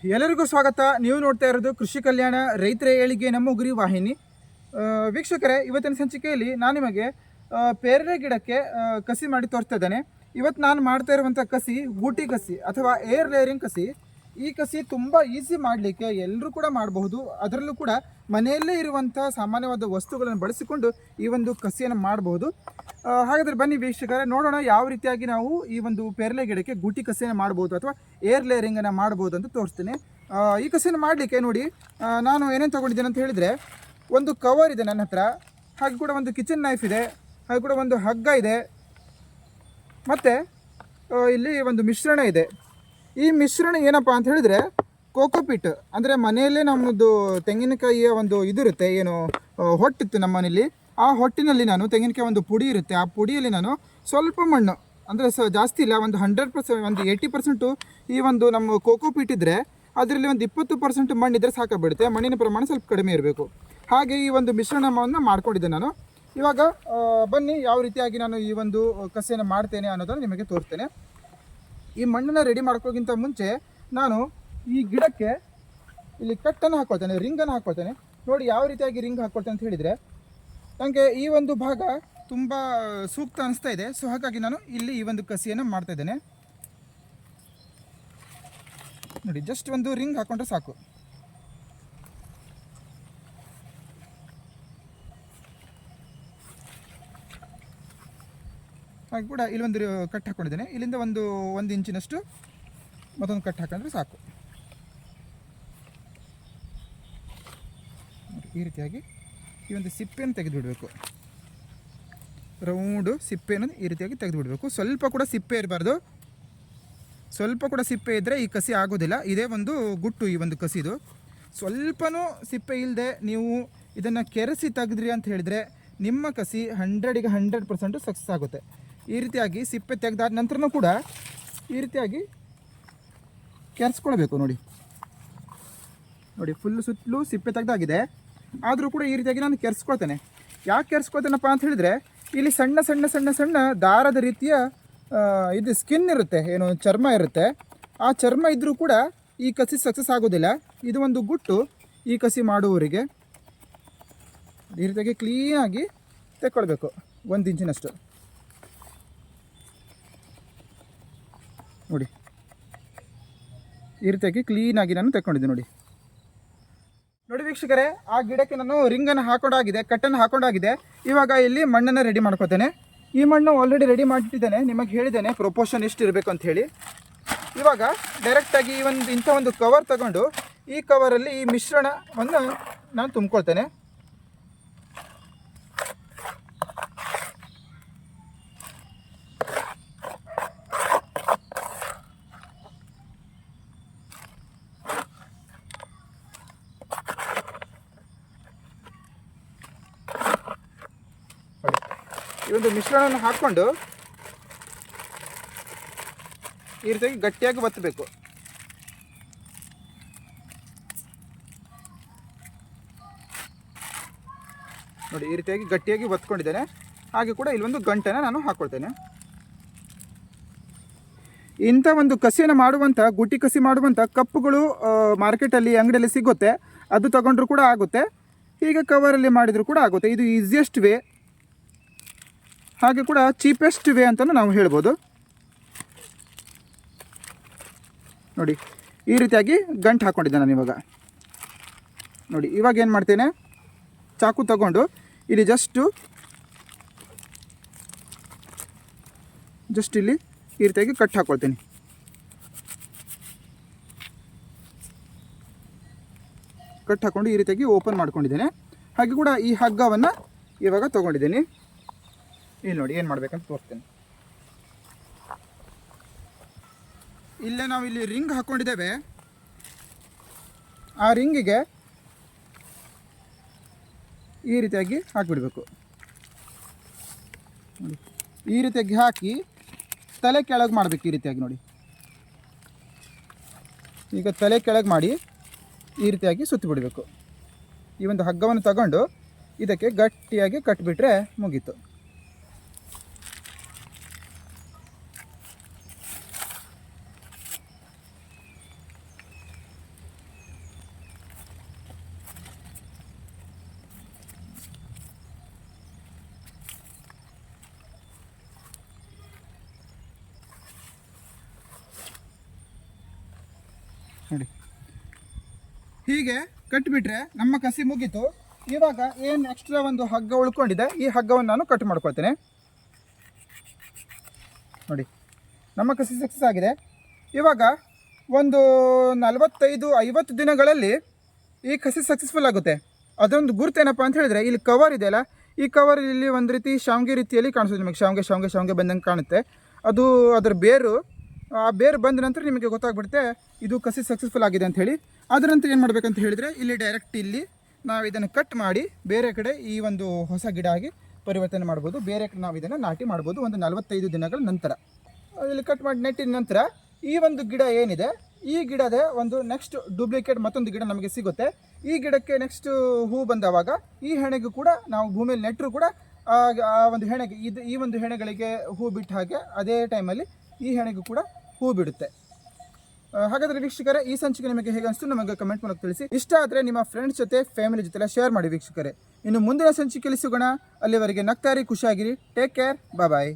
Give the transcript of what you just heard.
ಎಲ್ಲರಿಗೂ ಸ್ವಾಗತ. ನೀವು ನೋಡ್ತಾ ಇರೋದು ಕೃಷಿ ಕಲ್ಯಾಣ ರೈತರ ಏಳಿಗೆ ನಮ್ಮ ಗುರಿ ವಾಹಿನಿ. ವೀಕ್ಷಕರೇ, ಇವತ್ತಿನ ಸಂಚಿಕೆಯಲ್ಲಿ ನಾನು ನಿಮಗೆ ಪೇರಳೆ ಗಿಡಕ್ಕೆ ಕಸಿ ಮಾಡಿ ತೋರಿಸ್ತಾ ಇದ್ದೇನೆ. ಇವತ್ತು ನಾನು ಮಾಡ್ತಾ ಇರುವಂಥ ಕಸಿ ಗೂಟಿ ಕಸಿ ಅಥವಾ ಏರ್ ಲೇಯರಿಂಗ್ ಕಸಿ. ಈ ಕಸಿ ತುಂಬ ಈಸಿ ಮಾಡಲಿಕ್ಕೆ, ಎಲ್ಲರೂ ಕೂಡ ಮಾಡಬಹುದು. ಅದರಲ್ಲೂ ಕೂಡ ಮನೆಯಲ್ಲೇ ಇರುವಂಥ ಸಾಮಾನ್ಯವಾದ ವಸ್ತುಗಳನ್ನು ಬಳಸಿಕೊಂಡು ಈ ಒಂದು ಕಸಿಯನ್ನು ಮಾಡಬಹುದು. ಹಾಗಾದರೆ ಬನ್ನಿ ವೀಕ್ಷಕರೇ, ನೋಡೋಣ ಯಾವ ರೀತಿಯಾಗಿ ನಾವು ಈ ಒಂದು ಪೇರಳೆ ಗಿಡಕ್ಕೆ ಗೂಟಿ ಕಸಿಯನ್ನು ಮಾಡ್ಬೋದು ಅಥವಾ ಏರ್ ಲೇಯರಿಂಗನ್ನು ಮಾಡ್ಬೋದು ಅಂತ ತೋರಿಸ್ತೀನಿ. ಈ ಕಸಿಯನ್ನು ಮಾಡಲಿಕ್ಕೆ ನೋಡಿ, ನಾನು ಏನೇನು ತೊಗೊಂಡಿದ್ದೇನೆ ಅಂತ ಹೇಳಿದರೆ, ಒಂದು ಕವರ್ ಇದೆ ನನ್ನ ಹತ್ರ, ಹಾಗೆ ಕೂಡ ಒಂದು ಕಿಚನ್ ನೈಫ್ ಇದೆ, ಹಾಗೆ ಕೂಡ ಒಂದು ಹಗ್ಗ ಇದೆ, ಮತ್ತು ಇಲ್ಲಿ ಒಂದು ಮಿಶ್ರಣ ಇದೆ. ಈ ಮಿಶ್ರಣ ಏನಪ್ಪ ಅಂತ ಹೇಳಿದರೆ ಕೋಕೋಪಿಟ್, ಅಂದರೆ ಮನೆಯಲ್ಲೇ ನಮ್ಮದು ತೆಂಗಿನಕಾಯಿಯ ಒಂದು ಇದಿರುತ್ತೆ, ಏನು ಹೊಟ್ಟಿತ್ತು ನಮ್ಮ ಮನೇಲಿ. ಆ ಹೊಟ್ಟಿನಲ್ಲಿ ನಾನು ತೆಂಗಿನಕಾಯಿ ಒಂದು ಪುಡಿ ಇರುತ್ತೆ, ಆ ಪುಡಿಯಲ್ಲಿ ನಾನು ಸ್ವಲ್ಪ ಮಣ್ಣು, ಅಂದರೆ ಜಾಸ್ತಿ ಇಲ್ಲ, ಒಂದು 100%, ಒಂದು 80% ಈ ಒಂದು ನಮ್ಮ ಕೋಕೋಪಿಟ್ ಇದ್ದರೆ ಅದರಲ್ಲಿ ಒಂದು 20% ಮಣ್ಣಿದ್ದರೆ ಸಾಕಾಗ್ಬಿಡುತ್ತೆ. ಮಣ್ಣಿನ ಪ್ರಮಾಣ ಸ್ವಲ್ಪ ಕಡಿಮೆ ಇರಬೇಕು. ಹಾಗೆ ಈ ಒಂದು ಮಿಶ್ರಣವನ್ನು ಮಾಡ್ಕೊಂಡಿದ್ದೆ ನಾನು. ಇವಾಗ ಬನ್ನಿ ಯಾವ ರೀತಿಯಾಗಿ ನಾನು ಈ ಒಂದು ಕಸಿಯನ್ನು ಮಾಡ್ತೇನೆ ಅನ್ನೋದನ್ನು ನಿಮಗೆ ತೋರಿಸ್ತೇನೆ. ಈ ಮಣ್ಣನ್ನು ರೆಡಿ ಮಾಡ್ಕೋಕ್ಕಿಂತ ಮುಂಚೆ ನಾನು ಈ ಗಿಡಕ್ಕೆ ಇಲ್ಲಿ ಕಟ್ಟನ್ನು ಹಾಕ್ಕೊಳ್ತೇನೆ, ರಿಂಗನ್ನು ಹಾಕ್ಕೊಳ್ತೇನೆ. ನೋಡಿ ಯಾವ ರೀತಿಯಾಗಿ ರಿಂಗ್ ಹಾಕ್ಕೊಳ್ತೇನೆ ಅಂತ ಹೇಳಿದರೆ, ನನಗೆ ಈ ಒಂದು ಭಾಗ ತುಂಬ ಸೂಕ್ತ ಅನಿಸ್ತಾ ಇದೆ. ಸೊ ಹಾಗಾಗಿ ನಾನು ಇಲ್ಲಿ ಈ ಒಂದು ಕಸಿಯನ್ನು ಮಾಡ್ತಾ ಇದ್ದೇನೆ. ನೋಡಿ, ಜಸ್ಟ್ ಒಂದು ರಿಂಗ್ ಹಾಕ್ಕೊಂಡ್ರೆ ಸಾಕು. ಹಾಗೆ ಕೂಡ ಇಲ್ಲೊಂದು ಕಟ್ ಹಾಕ್ಕೊಂಡಿದ್ದೇನೆ. ಇಲ್ಲಿಂದ ಒಂದು ಇಂಚಿನಷ್ಟು ಮತ್ತೊಂದು ಕಟ್ ಹಾಕೊಂಡ್ರೆ ಸಾಕು. ಈ ರೀತಿಯಾಗಿ ಈ ಒಂದು ಸಿಪ್ಪೆಯನ್ನು ತೆಗೆದುಬಿಡಬೇಕು. ರೌಂಡು ಸಿಪ್ಪೆಯನ್ನು ಈ ರೀತಿಯಾಗಿ ತೆಗೆದುಬಿಡಬೇಕು. ಸ್ವಲ್ಪ ಕೂಡ ಸಿಪ್ಪೆ ಇರಬಾರ್ದು. ಸ್ವಲ್ಪ ಕೂಡ ಸಿಪ್ಪೆ ಇದ್ದರೆ ಈ ಕಸಿ ಆಗೋದಿಲ್ಲ. ಇದೇ ಒಂದು ಗುಟ್ಟು ಈ ಒಂದು ಕಸಿದು. ಸ್ವಲ್ಪನೂ ಸಿಪ್ಪೆ ಇಲ್ಲದೆ ನೀವು ಇದನ್ನು ಕೆರೆಸಿ ತೆಗೆದ್ರಿ ಅಂತ ಹೇಳಿದರೆ ನಿಮ್ಮ ಕಸಿ 100ಗೆ 100% ಸಕ್ಸಸ್ ಆಗುತ್ತೆ. ಈ ರೀತಿಯಾಗಿ ಸಿಪ್ಪೆ ತೆಗೆದಾದ ನಂತರನೂ ಕೂಡ ಈ ರೀತಿಯಾಗಿ ಕೆರೆಸ್ಕೊಳ್ಬೇಕು. ನೋಡಿ ನೋಡಿ, ಫುಲ್ ಸುತ್ತಲೂ ಸಿಪ್ಪೆ ತೆಗೆದಾಗಿದೆ. ಆದರೂ ಕೂಡ ಈ ರೀತಿಯಾಗಿ ನಾನು ಕೆರೆಸ್ಕೊಳ್ತೇನೆ. ಯಾಕೆ ಕೆರೆಸ್ಕೊಳ್ತೇನಪ್ಪ ಅಂತ ಹೇಳಿದರೆ, ಇಲ್ಲಿ ಸಣ್ಣ ಸಣ್ಣ ಸಣ್ಣ ಸಣ್ಣ ದಾರದ ರೀತಿಯ ಇದು ಸ್ಕಿನ್ ಇರುತ್ತೆ, ಏನು ಚರ್ಮ ಇರುತ್ತೆ. ಆ ಚರ್ಮ ಇದ್ದರೂ ಕೂಡ ಈ ಕಸಿ ಸಕ್ಸಸ್ ಆಗೋದಿಲ್ಲ. ಇದು ಒಂದು ಗುಟ್ಟು ಈ ಕಸಿ ಮಾಡುವವರಿಗೆ. ಈ ರೀತಿಯಾಗಿ ಕ್ಲೀನಾಗಿ ತೆಕ್ಕೊಳ್ಬೇಕು, 1 ಇಂಚಿನಷ್ಟು. ನೋಡಿ ಈ ರೀತಿಯಾಗಿ ಕ್ಲೀನಾಗಿ ನಾನು ತೆಕ್ಕೊಂಡಿದ್ದೆ. ನೋಡಿ ವೀಕ್ಷಕರೇ, ಆ ಗಿಡಕ್ಕೆ ನಾನು ರಿಂಗನ್ನು ಹಾಕೊಂಡಾಗಿದೆ, ಕಟ್ಟನ್ನು ಹಾಕೊಂಡಾಗಿದೆ. ಇವಾಗ ಇಲ್ಲಿ ಮಣ್ಣನ್ನು ರೆಡಿ ಮಾಡ್ಕೋತೇನೆ. ಈ ಮಣ್ಣು ಆಲ್ರೆಡಿ ರೆಡಿ ಮಾಡಿಟ್ಟಿದ್ದೇನೆ, ನಿಮಗೆ ಹೇಳಿದ್ದೇನೆ ಪ್ರೊಪೋರ್ಷನ್ ಎಷ್ಟು ಇರಬೇಕು ಅಂತ ಹೇಳಿ. ಇವಾಗ ಡೈರೆಕ್ಟಾಗಿ ಇಂಥ ಒಂದು ಕವರ್ ತಗೊಂಡು ಈ ಕವರಲ್ಲಿ ಈ ಮಿಶ್ರಣವನ್ನು ನಾನು ತುಂಬ್ಕೊಳ್ತೇನೆ. ಈ ಒಂದು ಮಿಶ್ರಣವನ್ನು ಹಾಕ್ಕೊಂಡು ಈ ರೀತಿಯಾಗಿ ಗಟ್ಟಿಯಾಗಿ ಒತ್ತಬೇಕು. ನೋಡಿ ಈ ರೀತಿಯಾಗಿ ಗಟ್ಟಿಯಾಗಿ ಒತ್ಕೊಂಡಿದ್ದೇನೆ. ಹಾಗೆ ಕೂಡ ಇಲ್ಲೊಂದು ಗಂಟನ್ನು ನಾನು ಹಾಕ್ಕೊಳ್ತೇನೆ. ಇಂಥ ಒಂದು ಕಸಿಯನ್ನು ಮಾಡುವಂಥ, ಗುಟ್ಟಿ ಕಸಿ ಮಾಡುವಂಥ ಕಪ್ಪುಗಳು ಮಾರ್ಕೆಟಲ್ಲಿ, ಅಂಗಡಿಯಲ್ಲಿ ಸಿಗುತ್ತೆ. ಅದು ತಗೊಂಡ್ರೂ ಕೂಡ ಆಗುತ್ತೆ. ಹೀಗೆ ಕವರಲ್ಲಿ ಮಾಡಿದರೂ ಕೂಡ ಆಗುತ್ತೆ. ಇದು ಈಸಿಯೆಸ್ಟ್ ವೇ, ಹಾಗೆ ಕೂಡ ಚೀಪೆಸ್ಟ್ ವೇ ಅಂತಲೂ ನಾವು ಹೇಳ್ಬೋದು. ನೋಡಿ ಈ ರೀತಿಯಾಗಿ ಗಂಟು ಹಾಕ್ಕೊಂಡಿದ್ದೆ ನಾನು. ನೋಡಿ ಇವಾಗ ಏನು ಮಾಡ್ತೇನೆ, ಚಾಕು ತಗೊಂಡು ಇಲ್ಲಿ ಜಸ್ಟ್ ಇಲ್ಲಿ ಈ ರೀತಿಯಾಗಿ ಕಟ್ ಹಾಕ್ಕೊಳ್ತೀನಿ. ಕಟ್ ಹಾಕ್ಕೊಂಡು ಈ ರೀತಿಯಾಗಿ ಓಪನ್ ಮಾಡ್ಕೊಂಡಿದ್ದೇನೆ. ಹಾಗೆ ಕೂಡ ಈ ಹಗ್ಗವನ್ನು ಇವಾಗ ತೊಗೊಂಡಿದ್ದೀನಿ. ಇಲ್ಲಿ ನೋಡಿ ಏನು ಮಾಡಬೇಕಂತ ತೋರಿಸ್ತೇನೆ. ಇಲ್ಲೇ ನಾವು ಇಲ್ಲಿ ರಿಂಗ್ ಹಾಕ್ಕೊಂಡಿದ್ದೇವೆ. ಆ ರಿಂಗಿಗೆ ಈ ರೀತಿಯಾಗಿ ಹಾಕಿಬಿಡಬೇಕು. ಈ ರೀತಿಯಾಗಿ ಹಾಕಿ ತಲೆ ಕೆಳಗೆ ಮಾಡಬೇಕು. ಈ ರೀತಿಯಾಗಿ ನೋಡಿ, ಈಗ ತಲೆ ಕೆಳಗೆ ಮಾಡಿ ಈ ರೀತಿಯಾಗಿ ಸುತ್ತಿ ಬಿಡಬೇಕು. ಈ ಒಂದು ಹಗ್ಗವನ್ನು ತಗೊಂಡು ಇದಕ್ಕೆ ಗಟ್ಟಿಯಾಗಿ ಕಟ್ಟಿಬಿಟ್ರೆ ಮುಗೀತು. ನೋಡಿ ಹೀಗೆ ಕಟ್ಟಿಬಿಟ್ರೆ ನಮ್ಮ ಕಸಿ ಮುಗೀತು. ಇವಾಗ ಏನು ಎಕ್ಸ್ಟ್ರಾ ಒಂದು ಹಗ್ಗ ಉಳ್ಕೊಂಡಿದೆ, ಈ ಹಗ್ಗವನ್ನು ನಾನು ಕಟ್ ಮಾಡ್ಕೊಳ್ತೇನೆ. ನೋಡಿ ನಮ್ಮ ಕಸಿ ಸಕ್ಸಸ್ ಆಗಿದೆ. ಇವಾಗ ಒಂದು 45-50 ದಿನಗಳಲ್ಲಿ ಈ ಕಸಿ ಸಕ್ಸಸ್ಫುಲ್ ಆಗುತ್ತೆ. ಅದೊಂದು ಗುರುತೇನಪ್ಪ ಅಂತ ಹೇಳಿದ್ರೆ, ಇಲ್ಲಿ ಕವರ್ ಇದೆಯಲ್ಲ, ಈ ಕವರ್ ಇಲ್ಲಿ ಒಂದು ರೀತಿ ಶಾವಿಗೆ ರೀತಿಯಲ್ಲಿ ಕಾಣಿಸುತ್ತೆ ನಿಮಗೆ. ಶಾವಿಗೆ ಬಂದಂಗೆ ಕಾಣುತ್ತೆ. ಅದು ಅದರ ಬೇರು, ಆ ಬೇರು ಬಂದ ನಂತರ ನಿಮಗೆ ಗೊತ್ತಾಗ್ಬಿಡುತ್ತೆ ಇದು ಕಸಿ ಸಕ್ಸಸ್ಫುಲ್ ಆಗಿದೆ ಅಂತ ಹೇಳಿ. ಅದರ ನಂತರ ಏನು ಮಾಡಬೇಕಂತ ಹೇಳಿದರೆ, ಇಲ್ಲಿ ಡೈರೆಕ್ಟ್ ಇಲ್ಲಿ ನಾವು ಇದನ್ನು ಕಟ್ ಮಾಡಿ ಬೇರೆ ಕಡೆ ಈ ಒಂದು ಹೊಸ ಗಿಡ ಆಗಿ ಪರಿವರ್ತನೆ ಮಾಡ್ಬೋದು. ಬೇರೆ ಕಡೆ ನಾವು ಇದನ್ನು ನಾಟಿ ಮಾಡ್ಬೋದು ಒಂದು 45 ದಿನಗಳ ನಂತರ. ಇಲ್ಲಿ ಕಟ್ ಮಾಡಿ ನೆಟ್ಟಿದ ನಂತರ ಈ ಒಂದು ಗಿಡ ಏನಿದೆ, ಈ ಗಿಡದ ಒಂದು ನೆಕ್ಸ್ಟ್ ಡೂಪ್ಲಿಕೇಟ್ ಮತ್ತೊಂದು ಗಿಡ ನಮಗೆ ಸಿಗುತ್ತೆ. ಈ ಗಿಡಕ್ಕೆ ನೆಕ್ಸ್ಟ್ ಹೂ ಬಂದವಾಗ ಈ ಹೆಣೆಗೂ ಕೂಡ ನಾವು ಭೂಮಿಯಲ್ಲಿ ನೆಟ್ಟರು ಕೂಡ ಆ ಒಂದು ಹೆಣೆಗೆ ಈ ಒಂದು ಹೆಣೆಗಳಿಗೆ ಹೂ ಬಿಟ್ಟ ಹಾಗೆ ಅದೇ ಟೈಮಲ್ಲಿ ಈ ಹೆಣೆಗೂ ಕೂಡ ಹೂ ಬಿಡುತ್ತೆ. ಹಾಗಾದರೆ ವೀಕ್ಷಕರೇ, ಈ ಸಂಚಿಕೆ ನಿಮಗೆ ಹೇಗೆ ಅನಿಸ್ತು ನಮಗೆ ಕಮೆಂಟ್ ಮೂಲಕ ತಿಳಿಸಿ. ಇಷ್ಟ ಆದರೆ ನಿಮ್ಮ ಫ್ರೆಂಡ್ಸ್ ಜೊತೆ, ಫ್ಯಾಮಿಲಿ ಜೊತೆ ಶೇರ್ ಮಾಡಿ ವೀಕ್ಷಕರೇ. ಇನ್ನು ಮುಂದಿನ ಸಂಚಿಕೆಯಲ್ಲಿ ಸಿಗೋಣ. ಅಲ್ಲಿವರೆಗೆ ನಗ್ತಾರಿ, ಖುಷಿಯಾಗಿರಿ. ಟೇಕ್ ಕೇರ್, ಬಾಯ್.